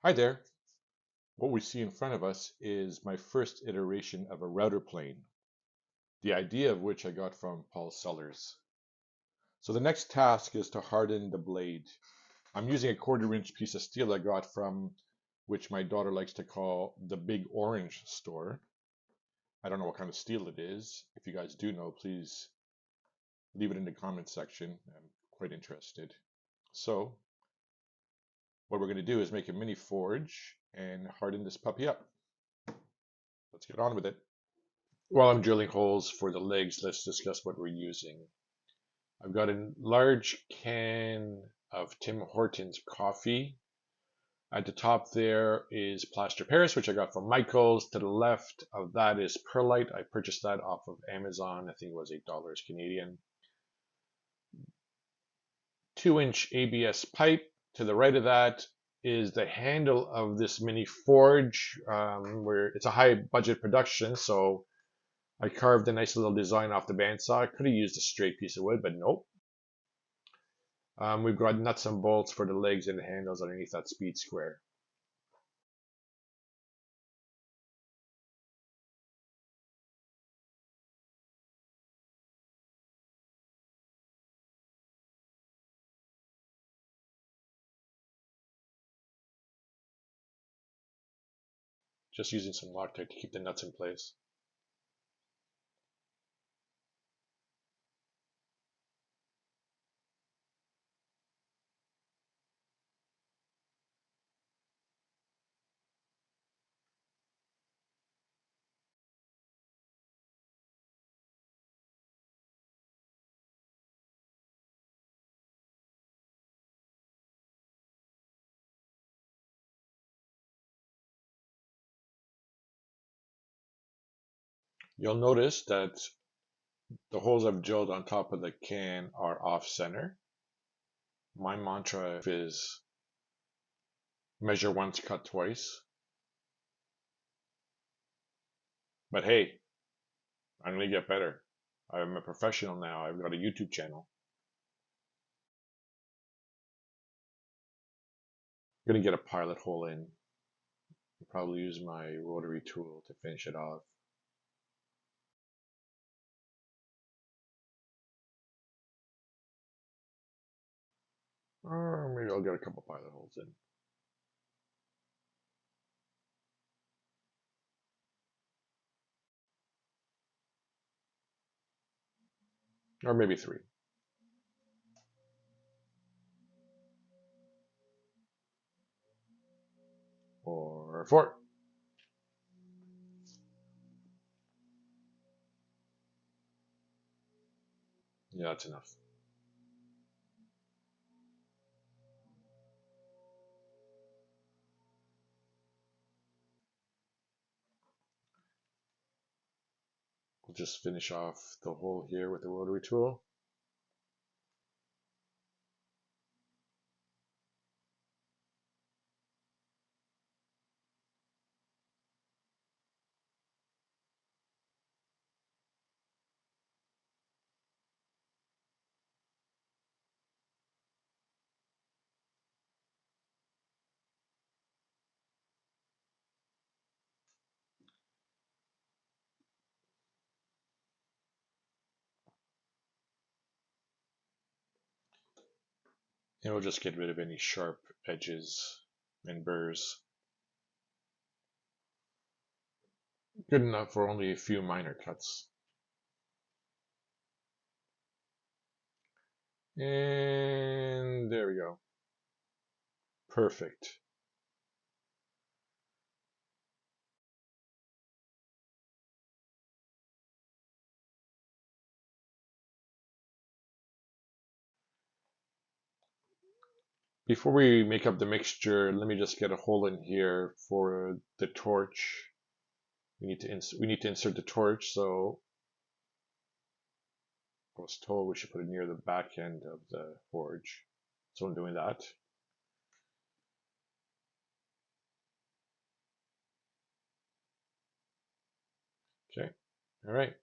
Hi there. What we see in front of us is my first iteration of a router plane, the idea of which I got from Paul Sellers. So the next task is to harden the blade. I'm using a 1/4 inch piece of steel I got from which my daughter likes to call the Big Orange store. I don't know what kind of steel it is. If you guys do know, please leave it in the comment section. I'm quite interested. So what we're going to do is make a mini forge and harden this puppy up. Let's get on with it. While I'm drilling holes for the legs, let's discuss what we're using. I've got a large can of Tim Hortons coffee. At the top there is plaster Paris, which I got from Michael's. To the left of that is perlite. I purchased that off of Amazon. I think it was $8 Canadian. 2-inch ABS pipe. To the right of that is the handle of this mini forge, where it's a high budget production, so I carved a nice little design off the bandsaw. I could have used a straight piece of wood, but nope. We've got nuts and bolts for the legs and the handles underneath that speed square. Just using some Loctite to keep the nuts in place. You'll notice that the holes I've drilled on top of the can are off center. My mantra is measure once, cut twice. But hey, I'm gonna get better. I'm a professional now. I've got a YouTube channel. I'm gonna get a pilot hole in. I'll probably use my rotary tool to finish it off. Or maybe I'll get a couple pilot holes in. Or maybe 3. Or 4. Yeah, that's enough. We'll just finish off the hole here with the rotary tool. And we'll just get rid of any sharp edges and burrs. Good enough for only a few minor cuts. And there we go. Perfect. Before we make up the mixture, let me just get a hole in here for the torch. We need to insert the torch, so I was told we should put it near the back end of the forge. So I'm doing that. Okay. All right.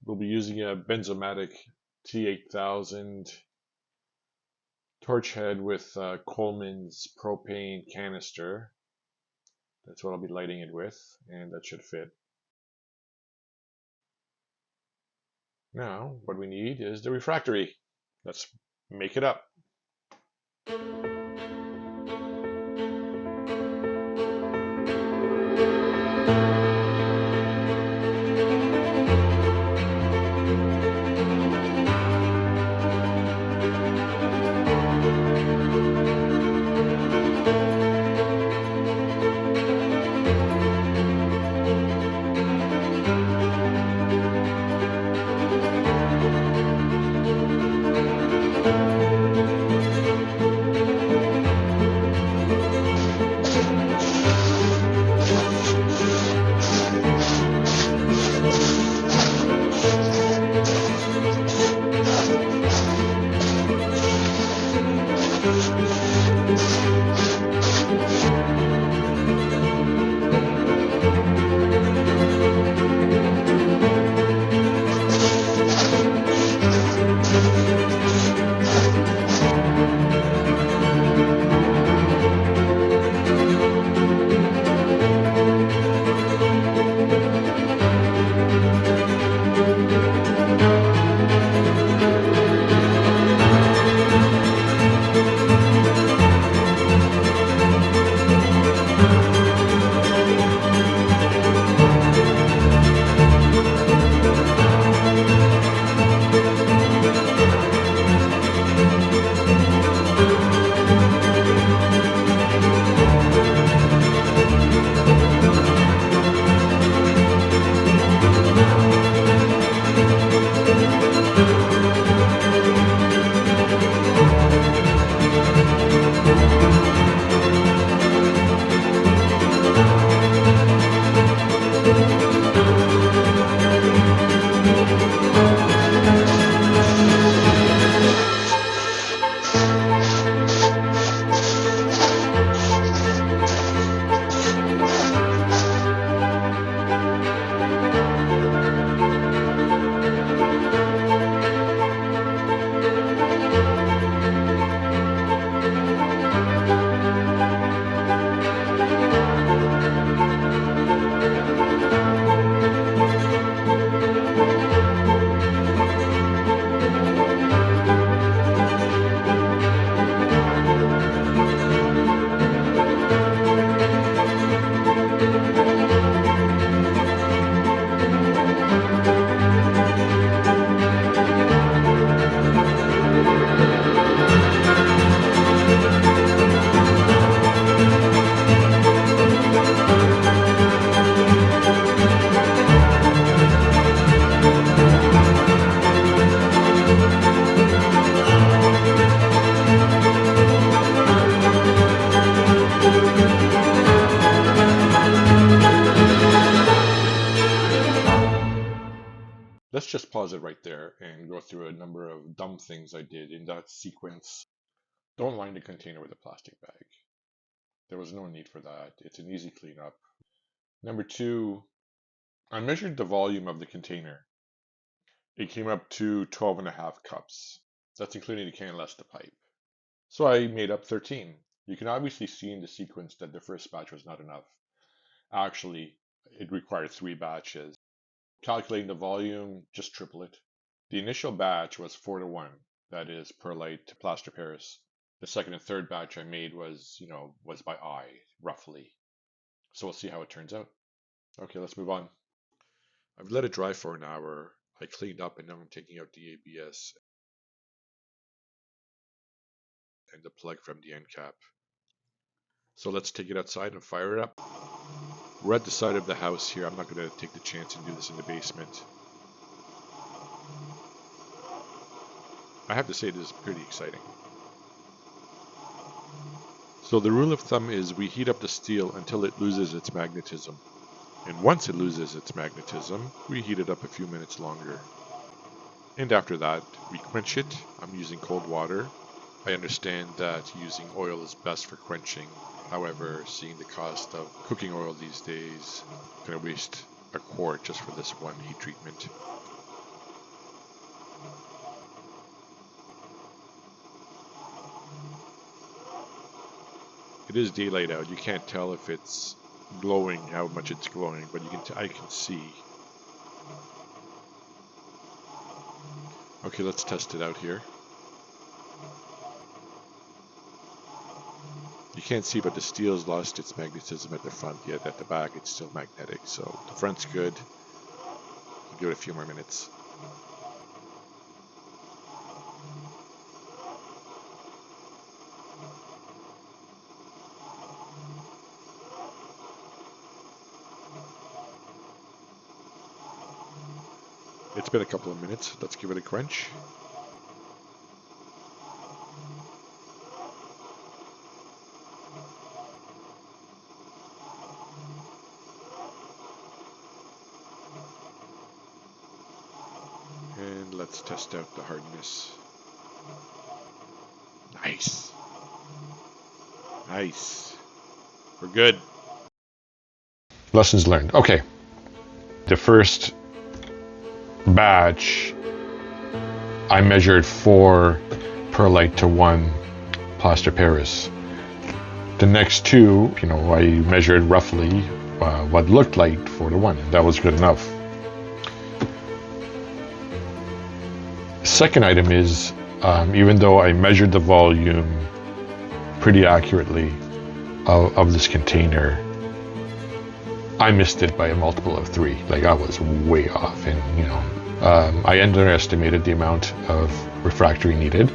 We'll be using a Benzomatic T8000 torch head with Coleman's propane canister. That's what I'll be lighting it with, and that should fit. Now, what we need is the refractory. Let's make it up. Let's just pause it right there and go through a number of dumb things I did in that sequence. Don't line the container with a plastic bag. There was no need for that. It's an easy cleanup. Number two, I measured the volume of the container. It came up to 12.5 cups. That's including the can less the pipe. So I made up 13. You can obviously see in the sequence that the first batch was not enough. Actually, it required 3 batches. Calculating the volume, just triple it. The initial batch was 4:1, that is perlite to plaster Paris. The second and third batch I made was by eye, roughly. So we'll see how it turns out. Okay, let's move on. I've let it dry for an hour. I cleaned up and now I'm taking out the ABS and the plug from the end cap. So let's take it outside and fire it up. We're at the side of the house here. I'm not going to take the chance and do this in the basement. I have to say this is pretty exciting. So the rule of thumb is we heat up the steel until it loses its magnetism. And once it loses its magnetism, we heat it up a few minutes longer. And after that, we quench it. I'm using cold water. I understand that using oil is best for quenching. However, seeing the cost of cooking oil these days, I'm going to waste a quart just for this one heat treatment. It is daylight out. You can't tell if it's glowing, how much it's glowing, but I can see. Okay, let's test it out here. You can't see, but the steel's lost its magnetism at the front, yet at the back it's still magnetic. So the front's good. I'll give it a few more minutes. It's been a couple of minutes. Let's give it a quench. And let's test out the hardness. Nice. Nice. We're good. Lessons learned. Okay. The first batch, I measured 4 perlite to 1 plaster Paris. The next 2, I measured roughly what looked like 4 to 1. That was good enough. The second item is, even though I measured the volume pretty accurately of this container, I missed it by a multiple of 3. Like, I was way off, and I underestimated the amount of refractory needed.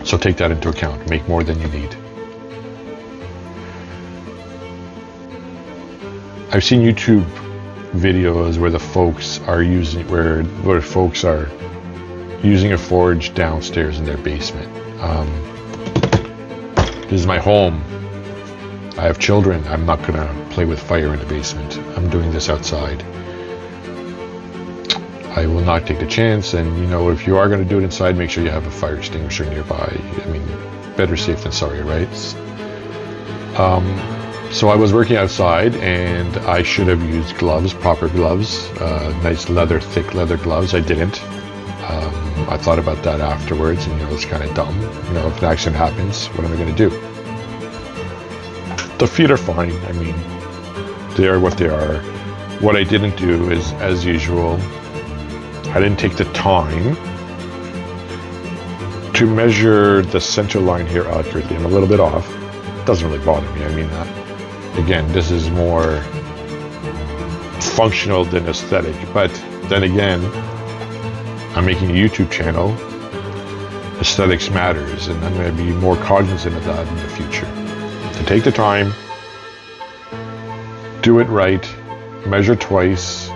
So take that into account. Make more than you need. I've seen YouTube videos where the folks are using a forge downstairs in their basement. This is my home. I have children. I'm not gonna play with fire in the basement. I'm doing this outside. I will not take the chance, and if you are gonna do it inside, make sure you have a fire extinguisher nearby. I mean, better safe than sorry, right? So I was working outside, and I should have used gloves, proper gloves, nice thick leather gloves. I didn't. I thought about that afterwards, and it's kind of dumb. If an accident happens, what am I gonna do? The feet are fine. I mean, they are what they are. What I didn't do is, as usual, I didn't take the time to measure the center line here accurately. I'm a little bit off. It doesn't really bother me. I mean, again, this is more functional than aesthetic. But then again, I'm making a YouTube channel. Aesthetics matters, and I'm going to be more cognizant of that in the future. To take the time, do it right, measure twice,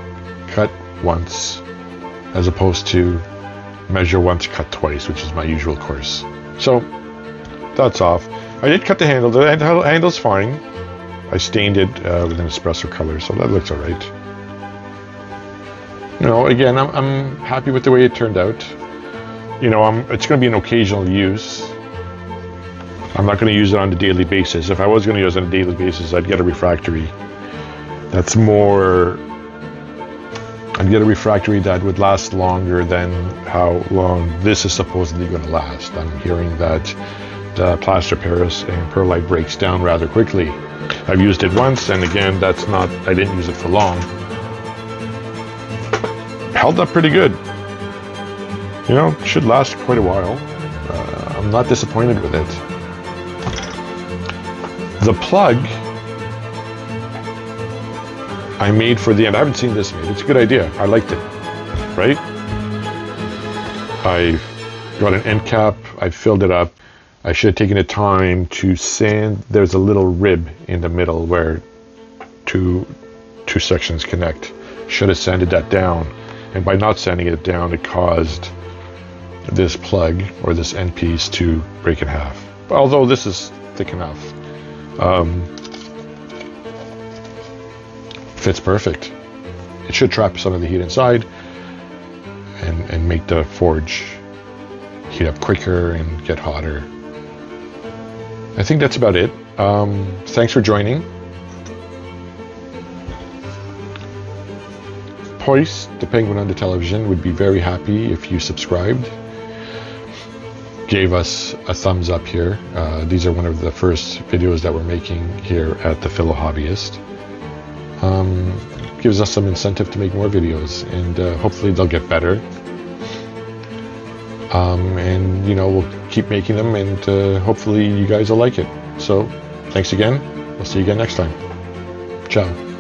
cut once, as opposed to measure once, cut twice, which is my usual course. So that's off. I did cut the handle. The handle's fine. I stained it with an espresso color, so that looks all right. Again, I'm happy with the way it turned out. It's going to be an occasional use. I'm not going to use it on a daily basis. If I was going to use it on a daily basis, I'd get a refractory. I'd get a refractory that would last longer than how long this is supposedly going to last. I'm hearing that the plaster Paris and perlite breaks down rather quickly. I've used it once, and again, I didn't use it for long. Held up pretty good. Should last quite a while. I'm not disappointed with it. The plug I made for the end. I haven't seen this made. It's a good idea. I liked it. Right? I got an end cap. I filled it up. I should have taken the time to sand. There's a little rib in the middle where two sections connect. Should have sanded that down. And by not sanding it down, it caused this plug or this end piece to break in half. Although this is thick enough. Fits perfect. It should trap some of the heat inside and make the forge heat up quicker and get hotter. I think that's about it. Thanks for joining. Poise, the penguin on the television, would be very happy if you subscribed, gave us a thumbs up here. These are one of the first videos that we're making here at the Fellow Hobbyist. Gives us some incentive to make more videos, and hopefully they'll get better. And you know, we'll keep making them, and hopefully you guys will like it. So thanks again. We'll see you again next time. Ciao.